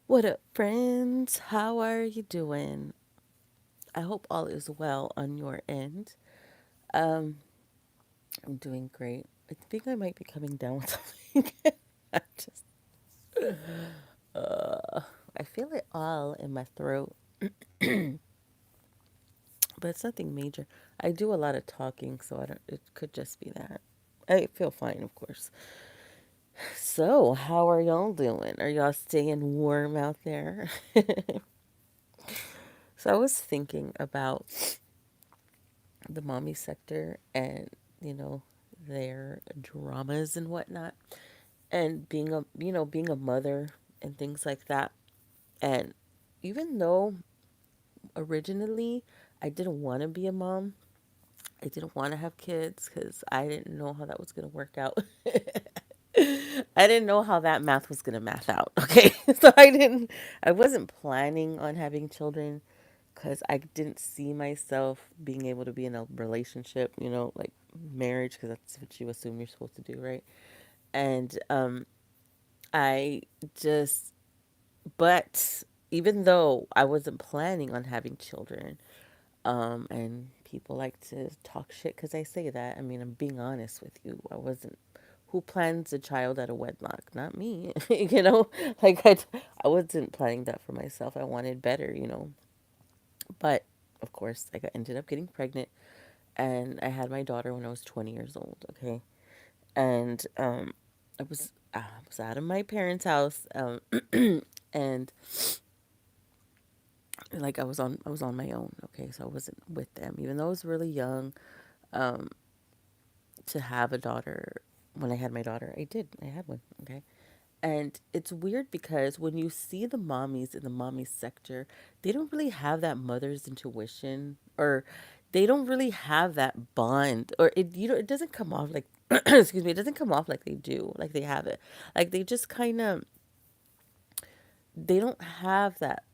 What up, friends? How are you doing? I hope all is well on your end. Um, I'm doing great. I think I might be coming down with something. I just, uh, I feel it all in my throat, but it's nothing major. I do a lot of talking, so I don't. It could just be that. I feel fine, of course. So, how are y'all doing? Are y'all staying warm out there? So, I was thinking about the mommy sector and you know their dramas and whatnot, and being a mother and things like that. And even though originally I didn't want to be a mom, I didn't want to have kids because I didn't know how that was going to work out. I didn't know how that math was going to math out. Okay. So I wasn't planning on having children because I didn't see myself being able to be in a relationship, like marriage, because that's what you assume you're supposed to do, right? And I just, but even though I wasn't planning on having children, and people like to talk shit because I say that. I mean, I'm being honest with you. I wasn't. Who plans a child out of wedlock? Not me. Like I wasn't planning that for myself. I wanted better. But of course, ended up getting pregnant, and I had my daughter when I was 20 years old. Okay, and I was out of my parents' house, and like I was on my own. Okay, so I wasn't with them, even though I was really young. Um, to have a daughter, when I had my daughter, I had one. Okay, and it's weird because when you see the mommies in the mommy sector, they don't really have that mother's intuition, or they don't really have that bond, or it doesn't come off like excuse me, it doesn't come off like they do, like they have it. Like they just kind of, they don't have that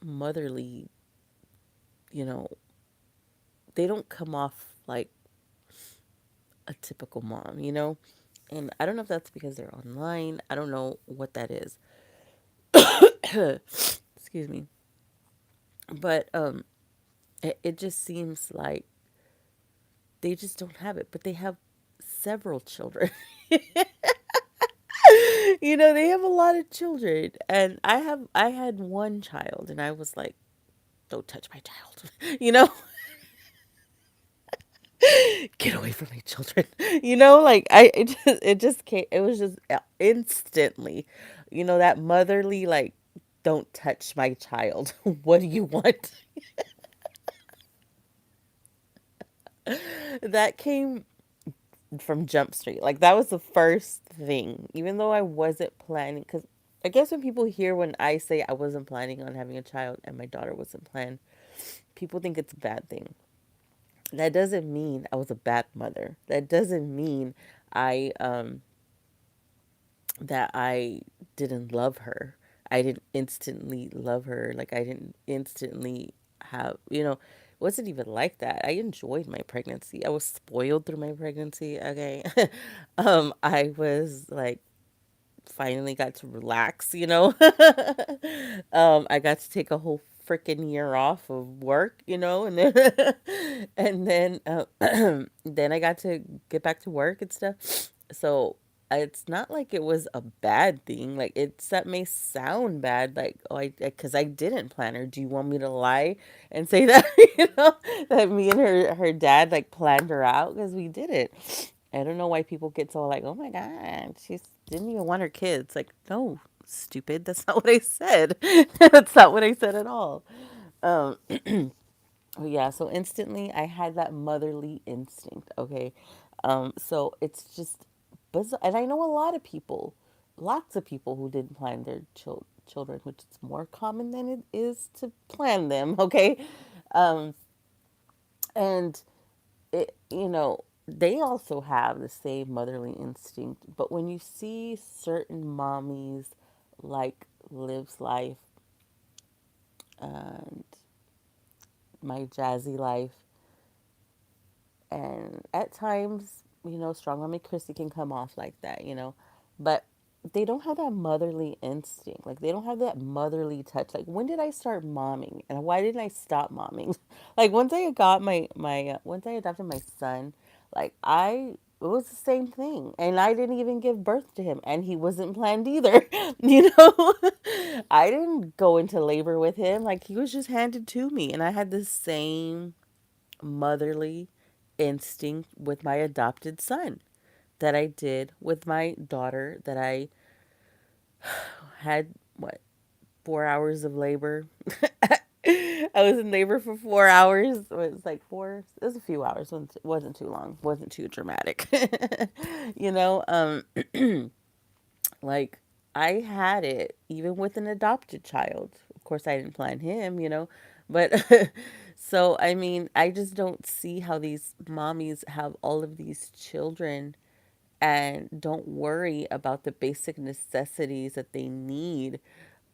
motherly, you know, they don't come off like a typical mom. And I don't know if that's because they're online. I don't know what that is. Excuse me. But it just seems like they just don't have it, but they have several children. They have a lot of children, and I had one child, and I was like, don't touch my child. you know Get away from my children. Like it just came, it was just instantly, that motherly, like, don't touch my child. What do you want? That came from Jump Street. Like that was the first thing, even though I wasn't planning. Because I guess when people hear when I say I wasn't planning on having a child and my daughter wasn't planned, people think it's a bad thing. That doesn't mean I was a bad mother. That doesn't mean I that I didn't love her. I didn't instantly love her. Like I didn't instantly it wasn't even like that. I enjoyed my pregnancy. I was spoiled through my pregnancy. Okay. I was like, finally got to relax. I got to take a whole freaking year off of work, and then and then then I got to get back to work and stuff. So it's not like it was a bad thing. Like that may sound bad, like, oh, because I didn't plan her. Do you want me to lie and say that that me and her dad like planned her out? Because we did it. I don't know why people get so like, oh my God, she's didn't even want her kids. Like, no, stupid. That's not what I said. That's not what I said at all. Um, yeah, so instantly I had that motherly instinct. Okay. So it's just bizarre. And I know a lot of people, lots of people who didn't plan their children, which is more common than it is to plan them. Okay. Um, and they also have the same motherly instinct. But when you see certain mommies like Liv's Life and my Jazzy Life, and at times, Strong Mommy Chrissy can come off like that. But they don't have that motherly instinct. Like they don't have that motherly touch. Like when did I start momming and why didn't I stop momming? Like once I got once I adopted my son, like I it was the same thing, and I didn't even give birth to him, and he wasn't planned either. You know, I didn't go into labor with him. Like he was just handed to me, and I had the same motherly instinct with my adopted son that I did with my daughter that I had what 4 hours of labor. I was in labor for 4 hours. It was like four. It was a few hours. Wasn't too long. Wasn't too dramatic. you know, like I had it even with an adopted child. Of course, I didn't plan him. But so I mean, I just don't see how these mommies have all of these children and don't worry about the basic necessities that they need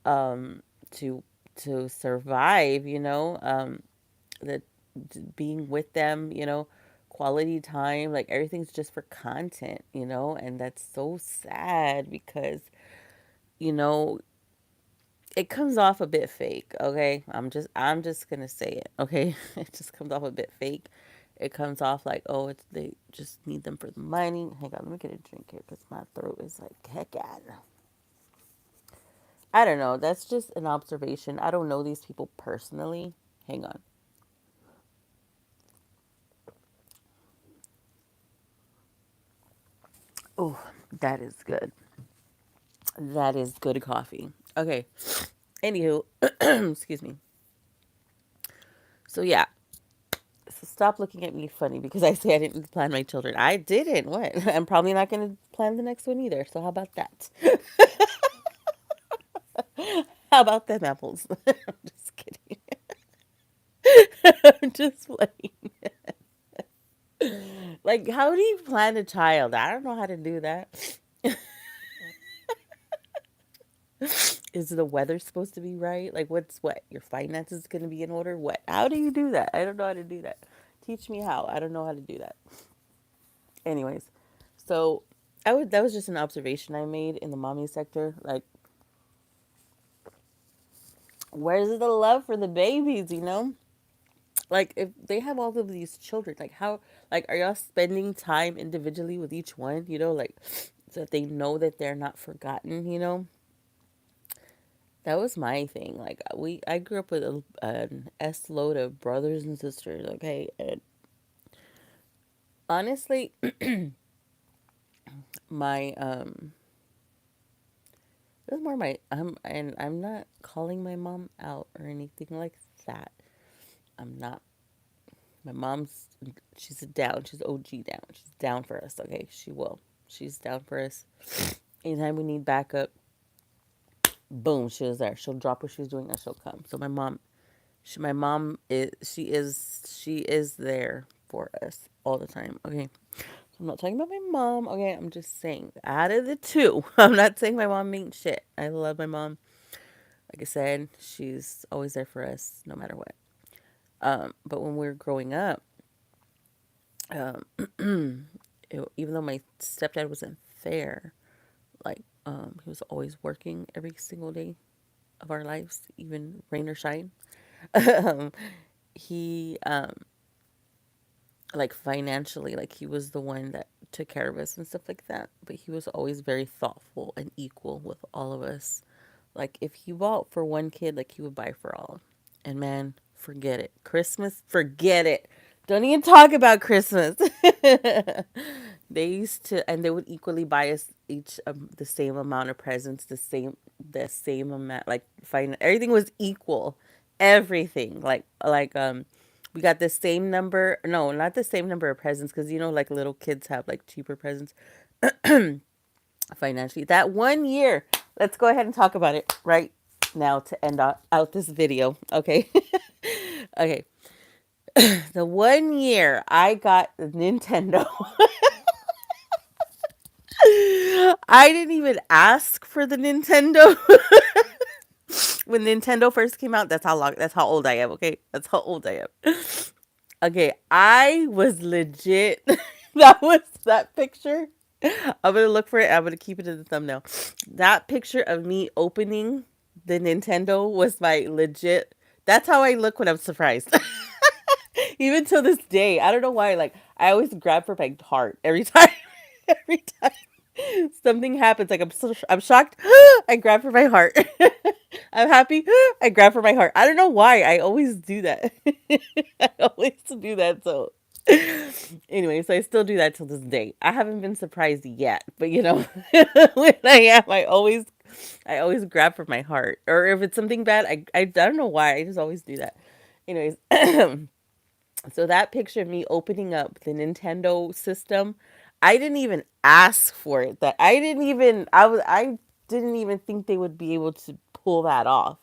um, to survive. That being with them, quality time, like everything's just for content, and that's so sad because you know it comes off a bit fake. Okay, I'm just gonna say it. Okay, it just comes off a bit fake. It comes off like, oh, it's they just need them for the money. Hang on, let me get a drink here because my throat is like heck at. I don't know. That's just an observation. I don't know these people personally. Hang on. Oh, that is good. That is good coffee. Okay. Anywho, excuse me. So yeah. So stop looking at me funny because I say I didn't plan my children. I didn't. What? I'm probably not going to plan the next one either. So how about that? How about them apples? I'm just kidding. I'm just playing. Like, how do you plan a child? I don't know how to do that. Is the weather supposed to be right? Like, what? Your finances going to be in order? What? How do you do that? I don't know how to do that. Teach me how. I don't know how to do that. Anyways, so that was just an observation I made in the mommy sector. Like, where's the love for the babies? Like if they have all of these children, like how, like are y'all spending time individually with each one? Like so that they know that they're not forgotten. That was my thing. Like I grew up with an S load of brothers and sisters. Okay, and honestly, my it was more my and I'm not calling my mom out or anything like that. I'm not. My mom's she's down. She's OG down. She's down for us. Okay, she will. She's down for us. Anytime we need backup, boom, she was there. She'll drop what she's doing and she'll come. So my mom is she is there for us all the time. Okay, I'm not talking about my mom. Okay, I'm just saying out of the two, I'm not saying my mom ain't shit. I love my mom. Like I said, she's always there for us no matter what. But when we were growing up, um, even though my stepdad wasn't there, like he was always working every single day of our lives, even rain or shine. um, he like financially, like he was the one that took care of us and stuff like that. But he was always very thoughtful and equal with all of us. Like if he bought for one kid, like he would buy for all. And man, forget it. Christmas, forget it. Don't even talk about Christmas. They used to, and they would equally buy us each the same amount of presents, the same amount. Like, fine, everything was equal. Everything, we got the same number. No, not the same number of presents, because like little kids have like cheaper presents financially. That one year, let's go ahead and talk about it right now to end out this video. Okay, okay. The one year I got the Nintendo. I didn't even ask for the Nintendo. When Nintendo first came out, that's how old I am, okay? That's how old I am. Okay, I was legit. That picture. I'm gonna look for it. I'm gonna keep it in the thumbnail. That picture of me opening the Nintendo was my legit. That's how I look when I'm surprised. Even till this day, I don't know why. Like I always grab for my heart every time. Every time something happens, like I'm shocked. I grab for my heart. I'm happy. I grab for my heart. I don't know why. I always do that. I always do that. So anyway, so I still do that till this day. I haven't been surprised yet, but when I am, I always grab for my heart. Or if it's something bad, I don't know why. I just always do that. Anyways, so that picture of me opening up the Nintendo system, I didn't even ask for it. That I didn't even think they would be able to pull that off,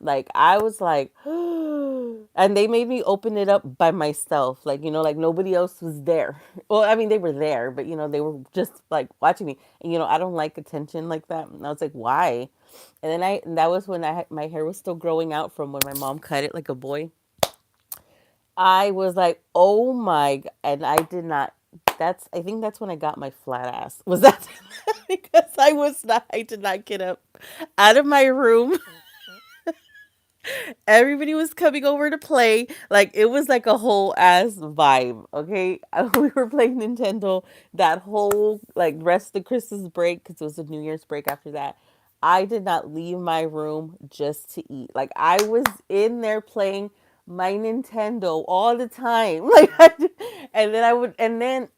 Like I was like and they made me open it up by myself. Like, like nobody else was there. Well, I mean they were there, but they were just like watching me. And I don't like attention like that. And I was like, "Why?" And then that was when my hair was still growing out from when my mom cut it like a boy. I was like, oh my, and I did not. I think that's when I got my flat ass. Was that because I did not get up out of my room. Everybody was coming over to play. Like, it was like a whole ass vibe, okay? We were playing Nintendo that whole, like, rest of the Christmas break, because it was a New Year's break after that. I did not leave my room just to eat. Like, I was in there playing my Nintendo all the time. And then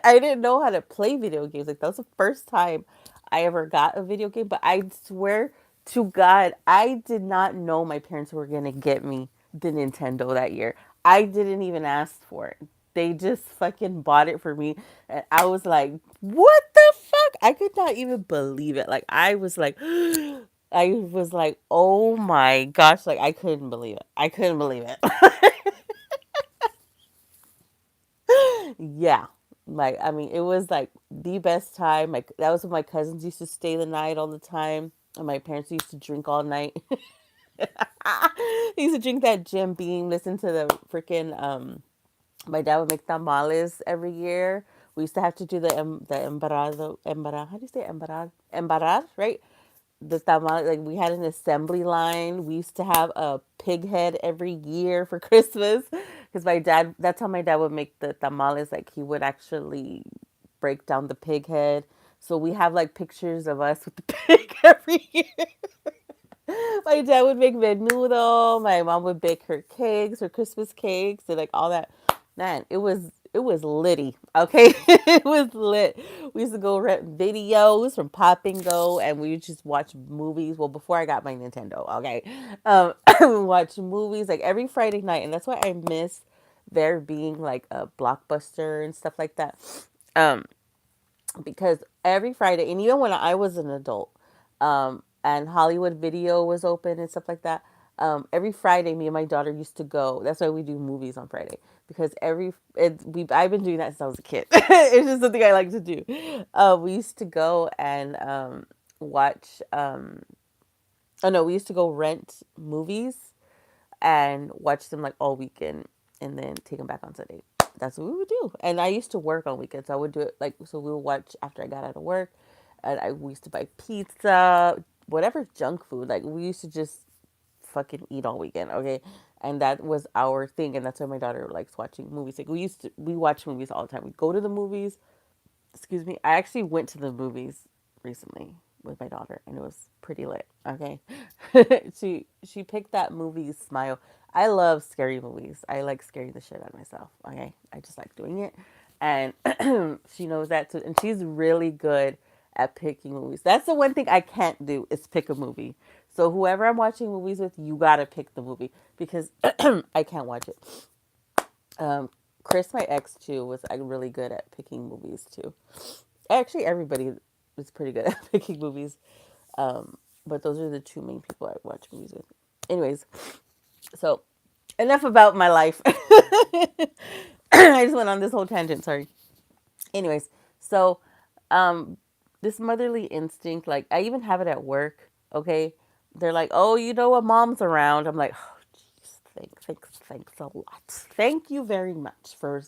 I didn't know how to play video games. Like, that was the first time I ever got a video game, but I swear to God, I did not know my parents were going to get me the Nintendo that year. I didn't even ask for it. They just fucking bought it for me. And I was like, what the fuck? I could not even believe it. Like, I was like, oh my gosh. Like, I couldn't believe it. I couldn't believe it. Yeah. Like, I mean, it was like the best time. Like, that was when my cousins used to stay the night all the time. And my parents used to drink all night. They used to drink that Jim Beam, listen to the freaking my dad would make tamales every year. We used to have to do the embarrado, how do you say embarrar, right? The tamal, like we had an assembly line. We used to have a pig head every year for Christmas because my dad. That's how my dad would make the tamales. Like he would actually break down the pig head. So we have like pictures of us with the pig every year. My dad would make menudo. My mom would bake her cakes, her Christmas cakes, and like all that. Man, it was litty. Okay, it was lit. We used to go rent videos from Pop and Go, and we would just watch movies. Well, before I got my Nintendo, okay, we watch movies like every Friday night, and that's why I miss there being like a Blockbuster and stuff like that. Um, because every Friday, and even when I was an adult, and Hollywood Video was open and stuff like that. Every Friday, me and my daughter used to go. That's why we do movies on Friday because I've been doing that since I was a kid. It's just something I like to do. We used to go and watch. Oh no, we used to go rent movies and watch them like all weekend and then take them back on Sunday. That's what we would do. And I used to work on weekends. So I would do it like, so we would watch after I got out of work. And we used to buy pizza, whatever junk food. Like we used to just fucking eat all weekend, okay? And that was our thing. And that's why my daughter likes watching movies. Like we watch movies all the time. We go to the movies. Excuse me. I actually went to the movies recently with my daughter and it was pretty lit. Okay. She picked that movie Smile. I love scary movies. I like scaring the shit out of myself. Okay. I just like doing it. And she knows that too. And she's really good at picking movies. That's the one thing I can't do is pick a movie. So whoever I'm watching movies with, you gotta pick the movie because I can't watch it. Um, Chris, my ex too, was like really good at picking movies too. Actually, everybody is pretty good at picking movies. But those are the two main people I watch movies with. Anyways, so enough about my life. I just went on this whole tangent. Sorry. Anyways, so um, this motherly instinct, like I even have it at work. Okay, they're like, "Oh, you know what? Mom's around." I'm like, "Oh, jeez, thanks a lot. Thank you very much for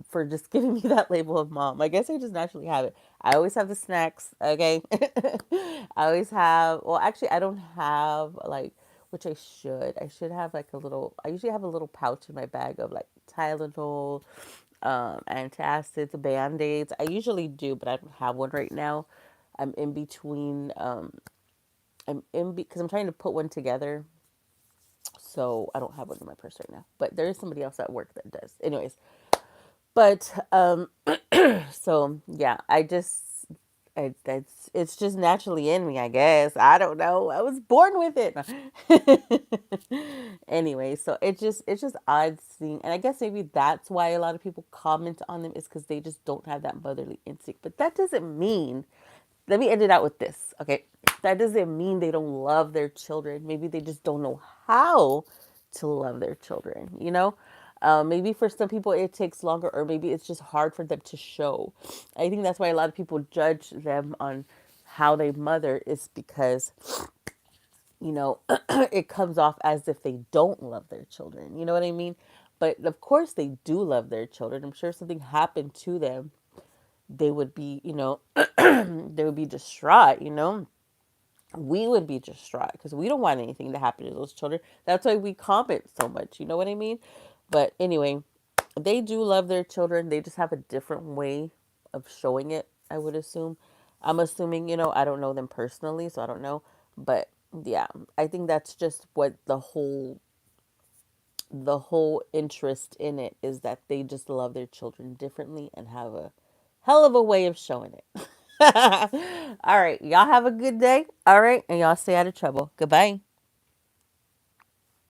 for just giving me that label of mom. I guess I just naturally have it. I always have the snacks, okay? I always have, well, actually, I don't have like, which I should. I should have like a little, I usually have a little pouch in my bag of like Tylenol, antacids, Band-Aids. I usually do, but I don't have one right now. I'm in between, because I'm trying to put one together. So I don't have one in my purse right now, but there is somebody else at work that does. Anyways, but so yeah, it's just naturally in me, I guess. I don't know. I was born with it. Anyway, so it's just odd seeing, and I guess maybe that's why a lot of people comment on them is because they just don't have that motherly instinct. But that doesn't mean. Let me end it out with this, okay? That doesn't mean they don't love their children. Maybe they just don't know how to love their children, you know? Maybe for some people it takes longer, or maybe it's just hard for them to show. I think that's why a lot of people judge them on how they mother, is because, you know, it comes off as if they don't love their children. You know what I mean? But of course they do love their children. I'm sure if something happened to them, they would be, they would be distraught, we would be distraught because we don't want anything to happen to those children. That's why we comment so much. You know what I mean? But anyway, they do love their children. They just have a different way of showing it, I would assume. I'm assuming, I don't know them personally, so I don't know. But yeah, I think that's just what the whole interest in it is, that they just love their children differently and have a hell of a way of showing it. All right. Y'all have a good day. All right. And y'all stay out of trouble. Goodbye.